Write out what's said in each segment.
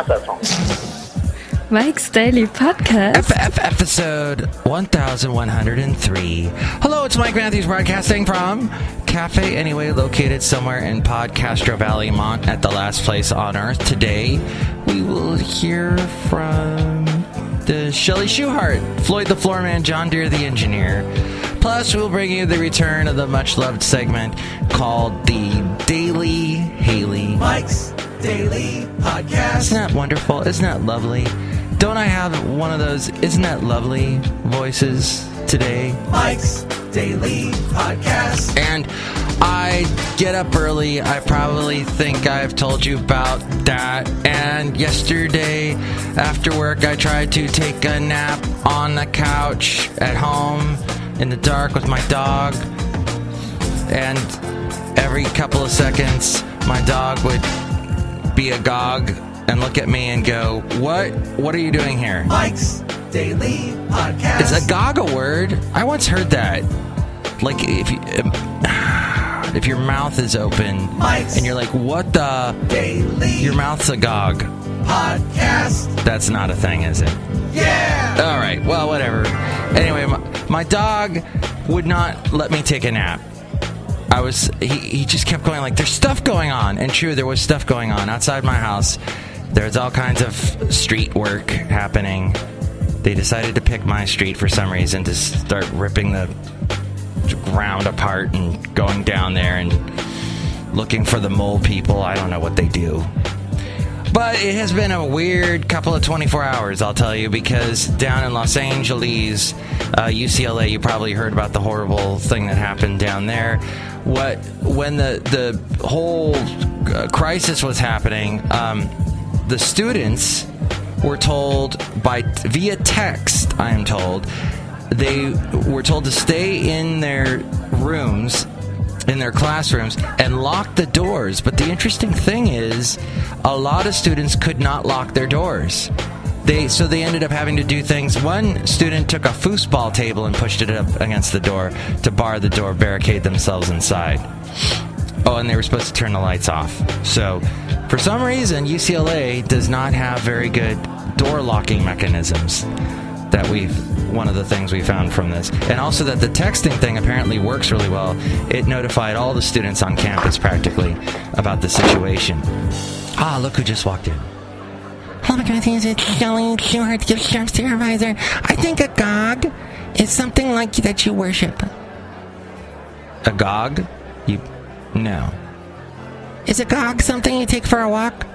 Not that song. Mike's Daily Podcast. Episode 1103. Hello, it's Mike Matthews broadcasting from Cafe Anyway, located somewhere in Podcastro Valley, Mont, at the last place on earth. Today, we will hear from the Chely Shoehart, Floyd the Floorman, John Deere the Engineer. Plus, we'll bring you the return of the much-loved segment called the Daily Hayleigh. Mike's Daily Podcast. Isn't that wonderful? Isn't that lovely? Don't I have one of those isn't that lovely voices today? Mike's Daily Podcast. And I get up early. I probably think I've told you about that. And yesterday after work, I tried to take a nap on the couch at home in the dark with my dog. And every couple of seconds, my dog would be agog and look at me and go, What are you doing here? Mike's Daily Podcast. Is agog a word? I once heard that. Like, if your mouth is open Mike's and you're like, what the? Daily Your mouth's agog. Podcast. That's not a thing, is it? Yeah! All right, well, whatever. Anyway, my dog would not let me take a nap. He just kept going like, there's stuff going on. And true, there was stuff going on outside my house. There's all kinds of street work happening. They decided to pick my street for some reason to start ripping the ground apart and going down there and looking for the mole people. I don't know what they do. But it has been a weird couple of 24 hours, I'll tell you, because down in Los Angeles, UCLA, you probably heard about the horrible thing that happened down there. When the whole crisis was happening, the students were told via text, I am told, they were told to stay in their rooms, in their classrooms, and lock the doors. But the interesting thing is, a lot of students could not lock their doors. So they ended up having to do things. One student took a foosball table and pushed it up against the door to bar the door, barricade themselves inside. Oh, and they were supposed to turn the lights off. So, for some reason, UCLA does not have very good door locking mechanisms. One of the things we found from this. And also that the texting thing apparently works really well. It notified all the students on campus practically about the situation. Ah, look who just walked in. Hello, Matthews. It's Chely Shoehart, the shop supervisor. I think agog is something like that you worship. Agog? No. Is agog something you take for a walk?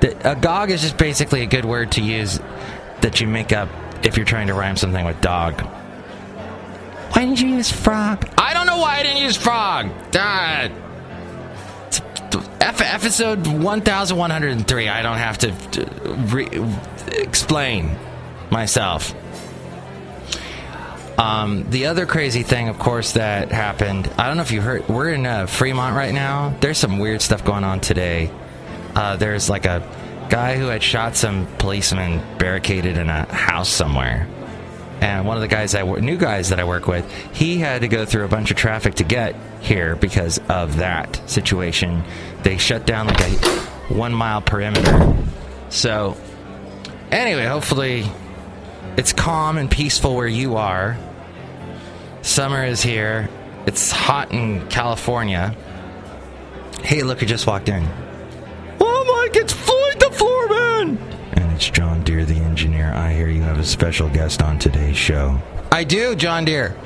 Agog is just basically a good word to use that you make up if you're trying to rhyme something with dog. Why didn't you use frog? I don't know why I didn't use frog. Episode 1103. I don't have to explain myself. The other crazy thing, of course, that happened, I don't know if you heard, we're in Fremont right now. There's some weird stuff going on today. There's like a guy who had shot some policemen barricaded in a house somewhere. And one of the new guys that I work with, he had to go through a bunch of traffic to get here because of that situation. They shut down like a 1 mile perimeter. So, anyway, hopefully it's calm and peaceful where you are. Summer is here. It's hot in California. Hey, look who just walked in. Oh, Mike, it's Floyd the Floorman! And it's John Deere the Engineer. I hear you have a special guest on today's show. I do, John Deere.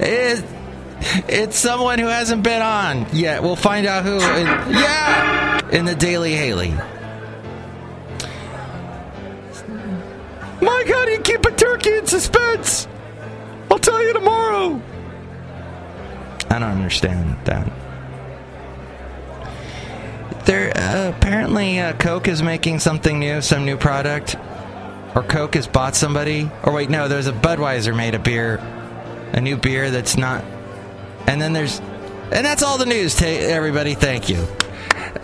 It's someone who hasn't been on yet. We'll find out who. In the Daily Hayleigh. Mike, how do you keep a turkey in suspense? I'll tell you tomorrow. I don't understand that. Apparently Coke is making something new, some new product. Or Coke has bought somebody. Or wait, no, there's a Budweiser made a beer. A new beer that's not. And that's all the news, everybody. Thank you.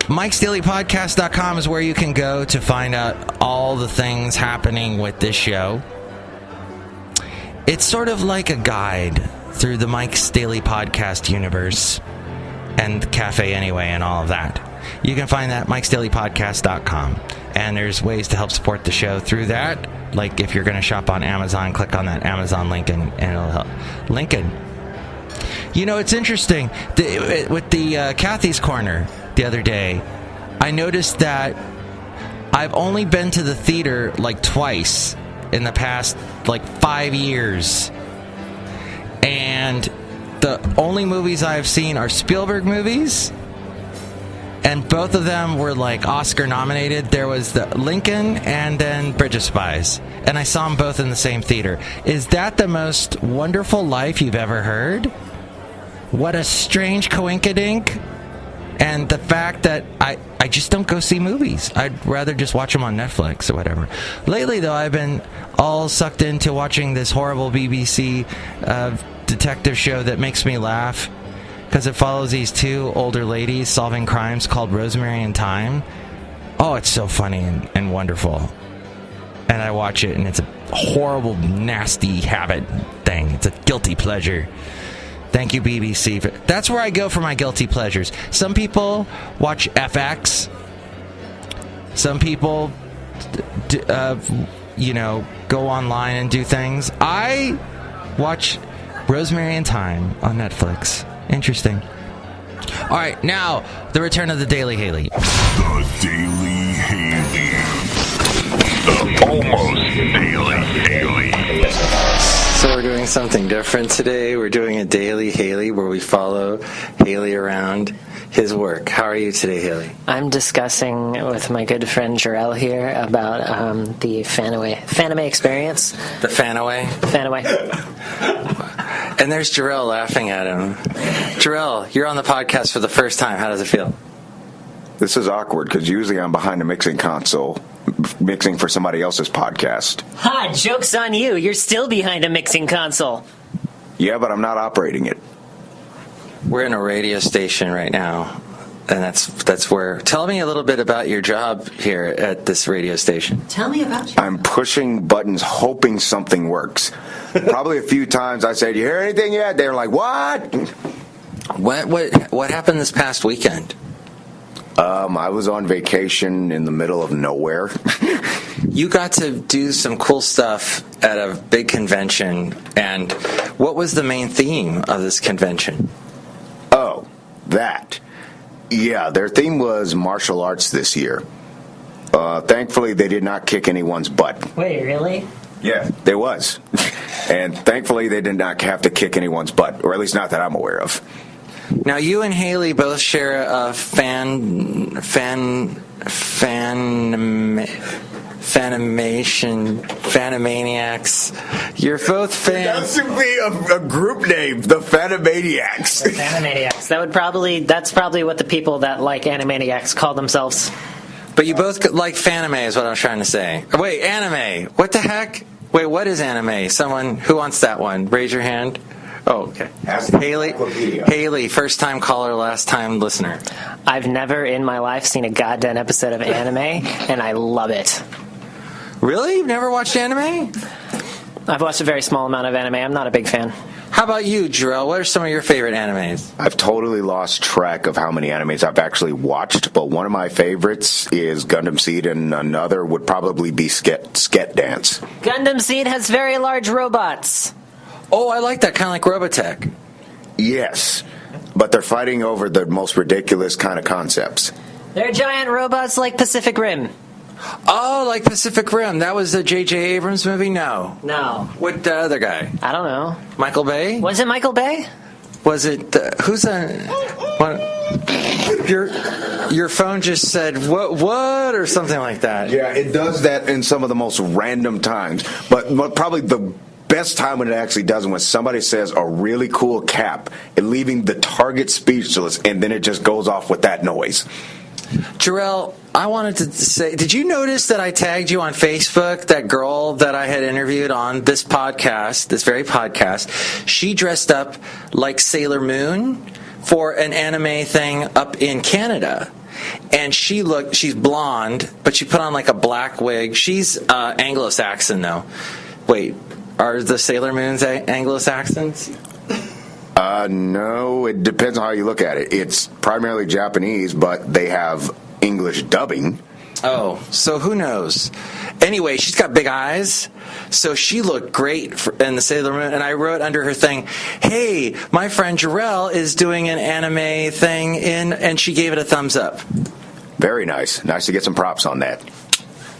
MIKEs-DAILY-PODCAST-1103-Agog is where you can go to find out all the things happening with this show. It's sort of like a guide through the Mike's Daily Podcast universe and Cafe Anyway and all of that. You can find that at MIKEs-DAILY-PODCAST.com. And there's ways to help support the show through that. Like if you're going to shop on Amazon, click on that Amazon link and it'll help. Lincoln. You know, it's interesting. With the Kathy's Corner the other day, I noticed that I've only been to the theater like twice in the past like 5 years. And the only movies I've seen are Spielberg movies. And both of them were like Oscar nominated. There was the Lincoln and then Bridge of Spies. And I saw them both in the same theater. Is that the most wonderful life you've ever heard? What a strange coinkydink. And the fact that I just don't go see movies. I'd rather just watch them on Netflix or whatever. Lately, though, I've been all sucked into watching this horrible BBC detective show that makes me laugh. Because it follows these two older ladies solving crimes called Rosemary and Thyme. Oh, it's so funny and wonderful. And I watch it, and it's a horrible, nasty habit thing. It's a guilty pleasure. Thank you, BBC. That's where I go for my guilty pleasures. Some people watch FX. Some people, go online and do things. I watch Rosemary and Thyme on Netflix. Interesting. All right, now the return of the Daily Haley. The Daily Haley. The almost Daily Haley. So we're doing something different today. We're doing a Daily Haley where we follow Haley around his work. How are you today, Haley? I'm discussing with my good friend Jarrell here about the Fanaway experience. The Fanaway? Fanaway. And there's Jarrell laughing at him. Jarrell, you're on the podcast for the first time. How does it feel? This is awkward because usually I'm behind a mixing console mixing for somebody else's podcast. Ha! Joke's on you. You're still behind a mixing console. Yeah, but I'm not operating it. We're in a radio station right now, and that's where. Tell me a little bit about your job here at this radio station. Tell me about you. I'm pushing buttons hoping something works. Probably a few times I said, "You hear anything yet?" They're like, "What?" What happened this past weekend? I was on vacation in the middle of nowhere. You got to do some cool stuff at a big convention, and what was the main theme of this convention? Oh, that. Yeah, their theme was martial arts this year. Thankfully, they did not kick anyone's butt. Wait, really? Yeah, there was. And thankfully, they did not have to kick anyone's butt, or at least not that I'm aware of. Now, you and Haley both share a Fanamaniacs. You're both fans. That should be a group name, the Fanamaniacs. The Fanamaniacs. That's probably what the people that like Animaniacs call themselves. But you both like Fanime is what I was trying to say. Wait, anime. What the heck? Wait, what is anime? Someone who wants that one? Raise your hand. Oh, okay. Haley, first time caller, last time listener. I've never in my life seen a goddamn episode of anime, and I love it. Really? You've never watched anime? I've watched a very small amount of anime. I'm not a big fan. How about you, Jarrell? What are some of your favorite animes? I've totally lost track of how many animes I've actually watched, but one of my favorites is Gundam Seed, and another would probably be Sket Dance. Gundam Seed has very large robots. Oh, I like that, kind of like Robotech. Yes, but they're fighting over the most ridiculous kind of concepts. They're giant robots like Pacific Rim. Oh, like Pacific Rim. That was a J.J. Abrams movie? No. What the other guy? I don't know. Michael Bay? Was it Michael Bay? Was it... who's a... What, your phone just said, what, or something like that. Yeah, it does that in some of the most random times. But probably the best time when it actually does it when somebody says a really cool cap and leaving the target speechless, and then it just goes off with that noise. Jarrell, I wanted to say, did you notice that I tagged you on Facebook, that girl that I had interviewed on this podcast, this very podcast? She dressed up like Sailor Moon for an anime thing up in Canada. And she's blonde, but she put on like a black wig. She's Anglo-Saxon, though. Wait, are the Sailor Moons Anglo-Saxons? No, it depends on how you look at it. It's primarily Japanese, but they have English dubbing. Oh, so who knows? Anyway, she's got big eyes, so she looked great in the Sailor Moon. And I wrote under her thing, "Hey, my friend Jarrell is doing an anime thing and she gave it a thumbs up." Very nice. Nice to get some props on that.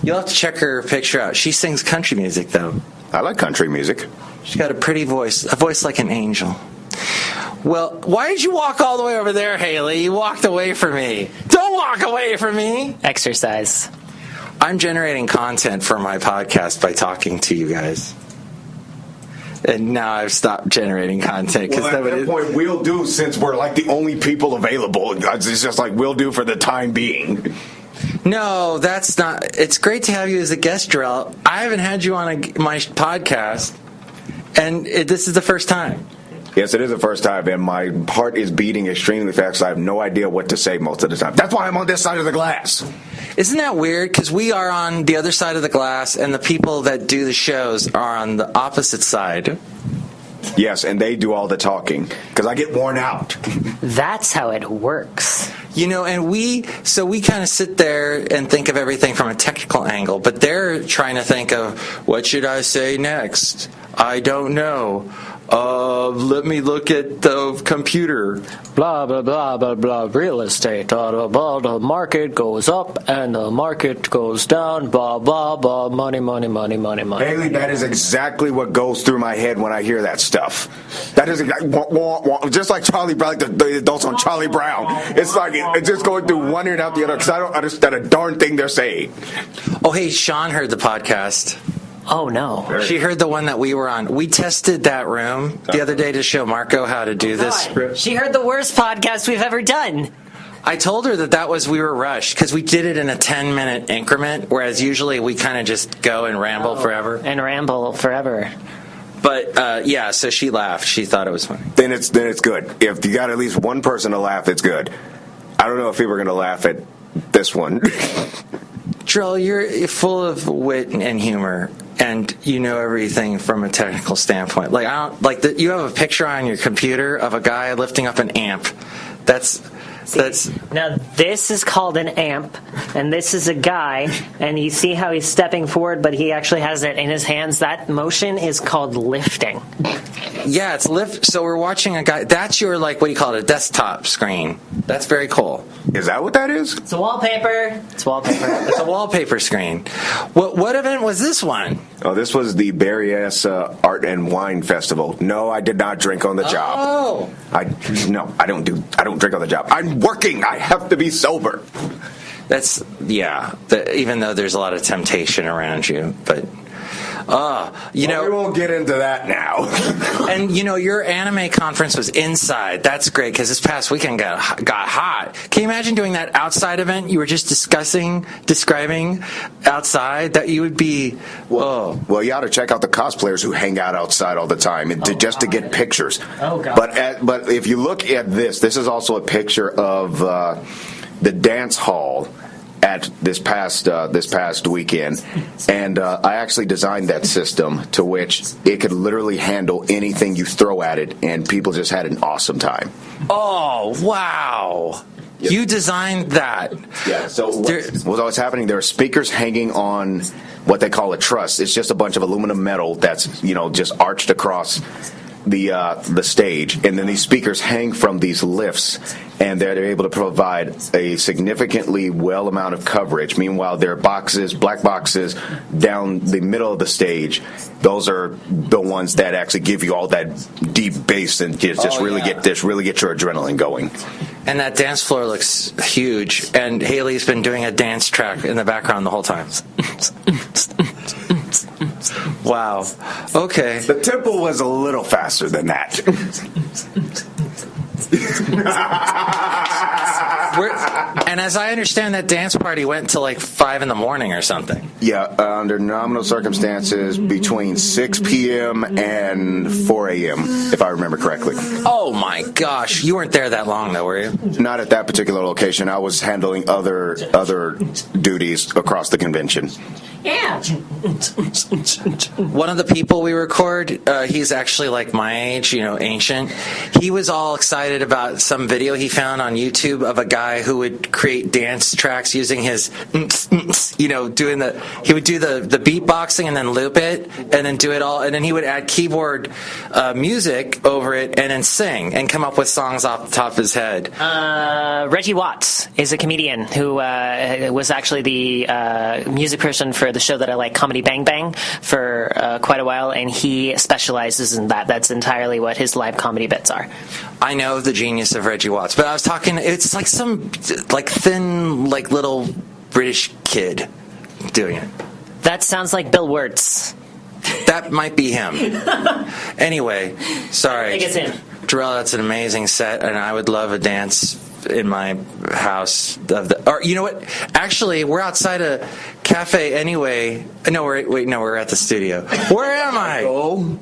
You'll have to check her picture out. She sings country music, though. I like country music. She's got a pretty voice, a voice like an angel. Well, why did you walk all the way over there, Haley? You walked away from me. Don't walk away from me. Exercise. I'm generating content for my podcast by talking to you guys. And now I've stopped generating content. Well, at that point, we'll do, since we're like the only people available. It's just like we'll do for the time being. No, that's not. It's great to have you as a guest, Jarrell. I haven't had you on my podcast, and this is the first time. Yes, it is the first time, and my heart is beating extremely fast. I have no idea what to say most of the time. That's why I'm on this side of the glass. Isn't that weird? Because we are on the other side of the glass, and the people that do the shows are on the opposite side. Yes, and they do all the talking, because I get worn out. That's how it works. You know, and we kind of sit there and think of everything from a technical angle, but they're trying to think of, what should I say next? I don't know. Let me look at the computer. Blah, blah, blah, blah, blah, real estate. Blah, blah, the market goes up and the market goes down. Blah, blah, blah, money, money, money, money, money. Haley, that is exactly what goes through my head when I hear that stuff. That is just like Charlie Brown, like the adults on Charlie Brown. It's like it's just going through one ear and out the other, because I don't understand a darn thing they're saying. Oh, hey, Sean heard the podcast. Oh, no. She heard the one that we were on. We tested that room the other day to show Marco how to do this. She heard the worst podcast we've ever done. I told her that we were rushed because we did it in a 10-minute increment, whereas usually we kind of just go and ramble forever. And ramble forever. But, yeah, so she laughed. She thought it was funny. Then it's good. If you got at least one person to laugh, it's good. I don't know if people are going to laugh at this one. Drill, you're full of wit and humor, and you know everything from a technical standpoint. Like you have a picture on your computer of a guy lifting up an amp. Now this is called an amp, and this is a guy, and you see how he's stepping forward, but he actually has it in his hands. That motion is called lifting. Yeah, it's lift. So we're watching a guy. That's your, like, what do you call it, a desktop screen. That's very cool. Is that what that is? It's a wallpaper. It's a wallpaper screen. What event was this one? Oh, this was the Berryessa Art and Wine Festival. No, I did not drink on the job. Oh. I don't drink on the job. I'm working. I have to be sober. That's, yeah. Even though there's a lot of temptation around you, but... we won't get into that now. And your anime conference was inside. That's great, because this past weekend got hot. Can you imagine doing that outside event you were just describing outside? That you would be. Well, you ought to check out the cosplayers who hang out outside all the time just to get pictures. Oh God! But if you look at this is also a picture of the dance hall at this past weekend, and I actually designed that system to which it could literally handle anything you throw at it, and people just had an awesome time. Oh, wow. Yep. You designed that. Yeah, so what's happening, there are speakers hanging on what they call a truss. It's just a bunch of aluminum metal that's just arched across the stage, and then these speakers hang from these lifts, and they're able to provide a significantly well amount of coverage. Meanwhile, there are black boxes down the middle of the stage. Those are the ones that actually give you all that deep bass and really get your adrenaline going. And that dance floor looks huge, and Haley's been doing a dance track in the background the whole time. Wow. Okay. The tempo was a little faster than that. And as I understand, that dance party went till like 5 a.m. or something. Yeah, under nominal circumstances, between 6 p.m. and 4 a.m., if I remember correctly. Oh my gosh. You weren't there that long though, were you? Not at that particular location. I was handling other duties across the convention. Yeah. One of the people we record, he's actually like my age, ancient. He was all excited about some video he found on YouTube of a guy who would create dance tracks using his, he would do the beatboxing and then loop it and then do it all, and then he would add keyboard music over it and then sing and come up with songs off the top of his head. Reggie Watts is a comedian who was actually the music person for the show that I like, Comedy Bang Bang, for quite a while, and he specializes in that. That's entirely what his live comedy bits are. I know the genius of Reggie Watts, but I was talking, it's like some thin, little British kid doing it. That sounds like Bill Wirtz. That might be him. Anyway, sorry. I think it's him. Jarrell, that's an amazing set, and I would love a dance in my house. Or you know what? Actually, we're outside a cafe anyway. No, we're at the studio. Where am I? Oh,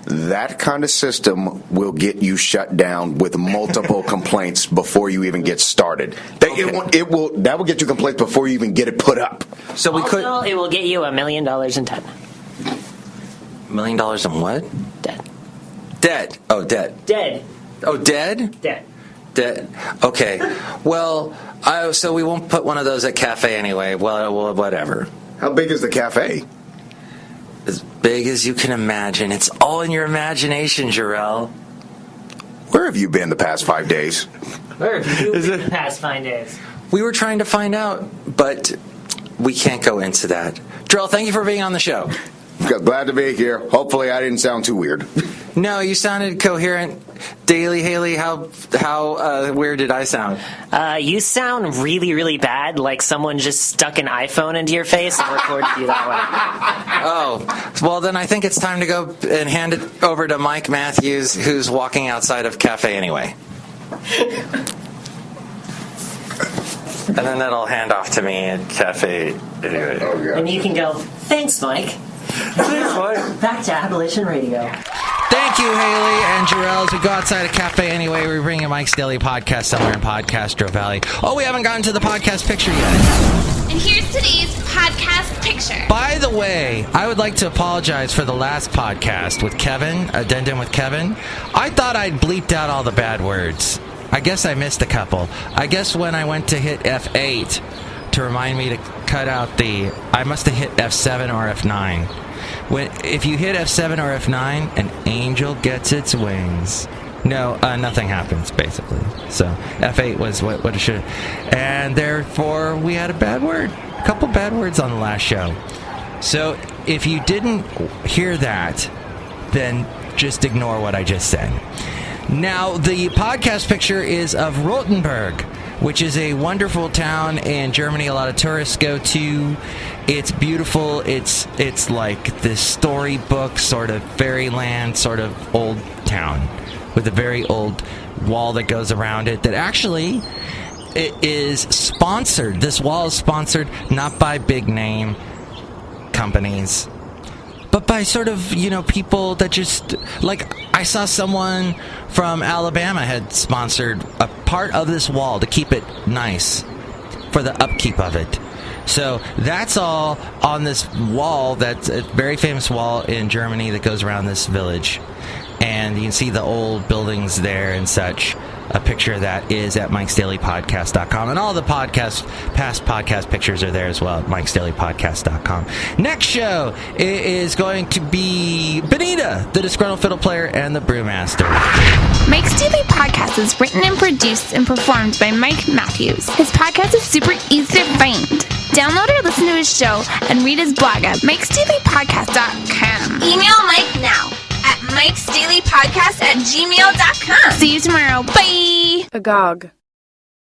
that kind of system will get you shut down with multiple complaints before you even get started. That will get you complaints before you even get it put up. So we Also, it will get you $1 million in debt. $1 million in what? Dead. Oh, dead. Dead. Oh, dead? Dead. Dead. Okay. Well, so we won't put one of those at cafe anyway. Well, whatever. How big is the cafe? As big as you can imagine. It's all in your imagination, Jarrell. Where have you been the past 5 days? Where have you been the past 5 days? We were trying to find out, but we can't go into that. Jarrell, thank you for being on the show. Glad to be here. Hopefully I didn't sound too weird. No, you sounded coherent. Daily Haley, how weird did I sound? You sound really, really bad, like someone just stuck an iPhone into your face and recorded you that way. Oh, well then I think it's time to go and hand it over to Mike Matthews, who's walking outside of Cafe Anyway. And then that'll hand off to me at Cafe Anyway. Oh, And you can go, thanks, Mike. Back to Abolition Radio. Thank you, Haley and Jarrell. As we go outside of Cafe Anyway, we bring you Mike's Daily Podcast somewhere in Podcastro Valley. Oh, we haven't gotten to the podcast picture yet. And here's today's podcast picture. By the way, I would like to apologize for the last podcast with Kevin, Addendum with Kevin. I thought I'd bleeped out all the bad words. I guess I missed a couple. I guess when I went to hit F8 to remind me to cut out I must have hit F7 or F9. If you hit F7 or F9, an angel gets its wings. No, nothing happens, basically. So F8 was what it should. And therefore, we had a bad word. A couple bad words on the last show. So if you didn't hear that, then just ignore what I just said. Now, the podcast picture is of Rothenburg, which is a wonderful town in Germany. A lot of tourists go to. It's beautiful. It's like this storybook sort of fairyland sort of old town with a very old wall that goes around it that actually it is sponsored. This wall is sponsored not by big name companies, but by sort of, people that just, like, I saw someone from Alabama had sponsored a part of this wall to keep it nice for the upkeep of it. So that's all on this wall. That's a very famous wall in Germany that goes around this village. And you can see the old buildings there and such. A picture of that is at MIKEs-DAILY-PODCAST.com. And all the past podcast pictures are there as well at MIKES-DAILY-PODCAST.com. Next show is going to be Benita, the Disgruntled Fiddle Player, and the Brewmaster. Mike's Daily Podcast is written and produced and performed by Mike Matthews. His podcast is super easy to find. Download or listen to his show and read his blog at MikesDailyPodcast.com. Email Mike now at MikesDailyPodcast@gmail.com. See you tomorrow. Bye. Agog.